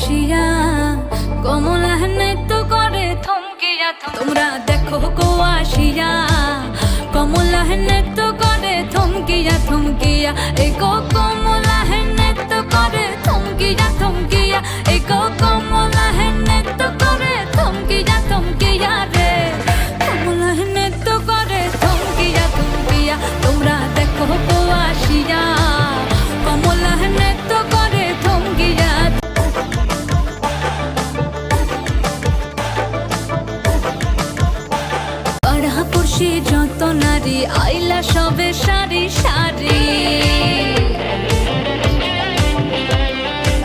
আসিয়া কমলা নৃত্য করে থমকিয়া তোমরা দেখো গো আসিয়া কমলা নৃত্য করে থমকিয়া থমকিয়া এই গো কমলা নৃত্য করে থমকিয়া থমকিয়া এই গো কমলা নৃত্য করে থমকিয়া থমকিয়া রে কমলা নৃত্য করে থমকিয়া থমকিয়া তোমরা দেখো গো আসিয়া কমলা নৃত্য করে থমকিয়া পাড়াপড়শি যত নারী আইলা সবে সারি সারি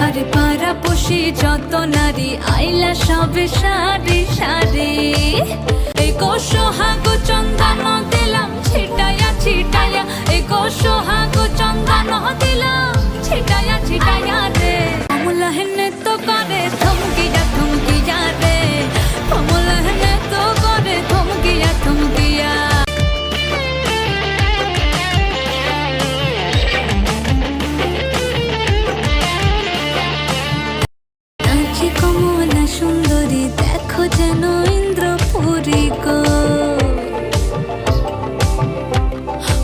আরে পাড়াপড়শি যত নারী আইলা সবে সারি সারি এই গো সোহাগ চন্দন দিলাম ছিটায়া ছিটায়া এই গো সোহাগ চন্দন দিলাম ছিটায়া ছিটায়া রে কমলা নৃত্য করে থমকিয়া থমকিয়া রে কমলা নৃত্য করে থমকিয়া থমকিয়া নাচে কমলা সুন্দরী দেখো যেন ইন্দ্রপুরী গো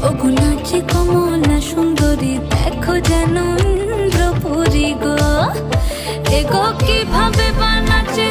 ওগো নাচে কমলা সুন্দরী দেখো যেন ইন্দ্রপুরী গো এগো কিভাবে বানাচ্ছে